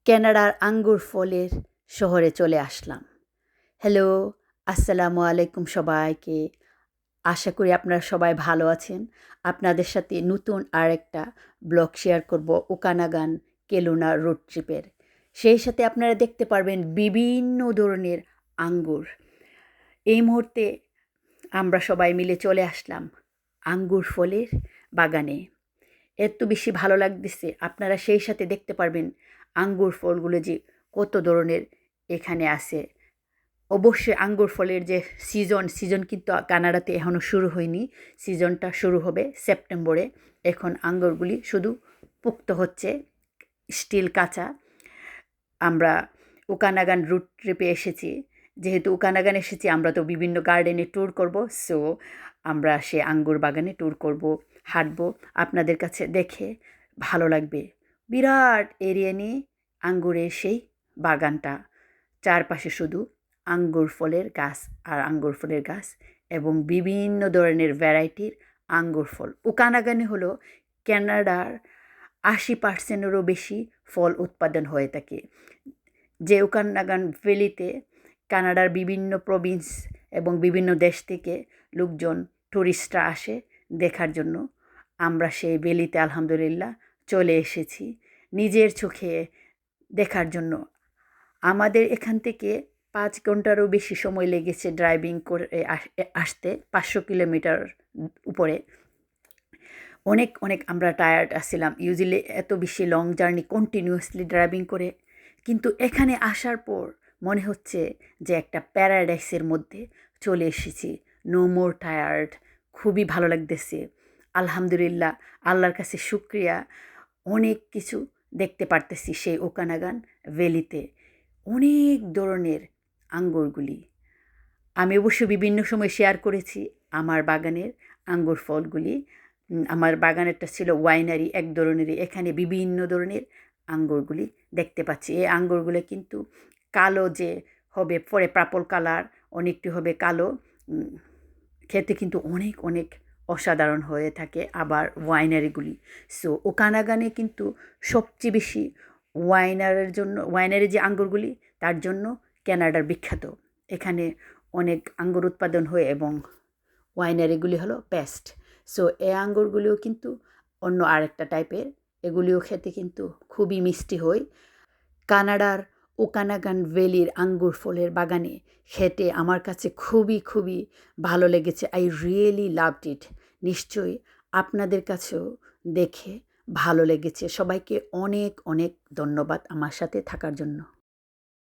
কানাডার আঙ্গুর ফলের শহরে চলে আসলাম। হ্যালো, আসসালামু আলাইকুম সবাইকে। আশা করি আপনারা সবাই ভালো আছেন। আপনাদের সাথে নতুন আরেকটা ব্লগ শেয়ার করব ওকানাগান কেলুনা রোড ট্রিপের। সেই সাথে আপনারা দেখতে পারবেন বিভিন্ন ধরনের আঙ্গুর। এই মুহূর্তে আমরা সবাই মিলে চলে আসলাম আঙ্গুর ফলের বাগানে। এত বেশি ভালো লাগতেছে, আপনারা সেই সাথে দেখতে পারবেন আঙ্গুর ফলগুলো যে কত ধরনের এখানে আছে। অবশ্যই আঙ্গুর ফলের যে সিজন কিন্তু কানাডাতে এখনও শুরু হয়নি। সিজনটা শুরু হবে সেপ্টেম্বরে। এখন আঙ্গুরগুলি শুধু পুক্ত হচ্ছে, স্টিল কাঁচা। আমরা ওকানাগান রুট ট্রিপে এসেছি। যেহেতু ওকানাগান এসেছি, আমরা তো বিভিন্ন গার্ডেনে ট্যুর করব। সো আমরা সে আঙ্গুর বাগানে ট্যুর করব, হাঁটবো। আপনাদের কাছে দেখে ভালো লাগবে। বিরাট এরিয়া নিয়ে আঙ্গুরের সেই বাগানটা, চারপাশে শুধু আঙ্গুর ফলের গাছ আর আঙ্গুর ফলের গাছ এবং বিভিন্ন ধরনের ভ্যারাইটির আঙ্গুর ফল। ওকানাগানে হলো কানাডার 80%-এরও বেশি ফল উৎপাদন হয়ে থাকে। যে ওকানাগান ভ্যালিতে কানাডার বিভিন্ন প্রভিন্স এবং বিভিন্ন দেশ থেকে লোকজন, টুরিস্টরা আসে দেখার জন্য। আমরা সেই ভ্যালিতে আলহামদুলিল্লাহ চলে এসেছি নিজের চোখে দেখার জন্য। আমাদের এখান থেকে 5 ঘন্টারও বেশি সময় লেগেছে ড্রাইভিং করে আসতে, 500 কিলোমিটার উপরে। অনেক অনেক আমরা টায়ার্ড আসছিলাম। ইউজুয়ালি এত বেশি লং জার্নি কন্টিনিউয়াসলি ড্রাইভিং করে, কিন্তু এখানে আসার পর মনে হচ্ছে যে একটা প্যারাডাইসের মধ্যে চলে এসেছি। নো মোর টায়ার্ড, খুবই ভালো লাগতেছে। আলহামদুলিল্লাহ, আল্লাহর কাছে শুক্রিয়া। অনেক কিছু দেখতে পারতেছি সেই ওকানাগান ভ্যালিতে। অনেক ধরনের আঙ্গুরগুলি আমি অবশ্য বিভিন্ন সময় শেয়ার করেছি আমার বাগানের আঙ্গুর ফলগুলি। আমার বাগানেরটা ছিল ওয়াইনারি এক ধরনেরই। এখানে বিভিন্ন ধরনের আঙ্গুরগুলি দেখতে পাচ্ছি। এই আঙ্গুরগুলো কিন্তু কালো যে হবে, পরে পার্পল কালার, অনেকটি হবে কালো। খেতে কিন্তু অনেক অনেক অসাধারণ হয়ে থাকে আবার ওয়াইনারিগুলি। সো ওকানাগানে কিন্তু সবচেয়ে বেশি ওয়াইনারি যে আঙ্গুরগুলি, তার জন্য কানাডার বিখ্যাত। এখানে অনেক আঙ্গুর উৎপাদন হয় এবং ওয়াইনারিগুলি হলো বেস্ট। সো এই আঙ্গুরগুলিও কিন্তু অন্য আরেকটা টাইপের। এগুলিও খেতে কিন্তু খুবই মিষ্টি হয়। কানাডার ওকানাগান ভ্যালির আঙ্গুর ফলের বাগানে খেতে আমার কাছে খুবই খুবই ভালো লেগেছে। I really loved it. নিশ্চয়ই আপনাদের কাছেও দেখে ভালো লেগেছে। সবাইকে অনেক অনেক ধন্যবাদ আমার সাথে থাকার জন্য।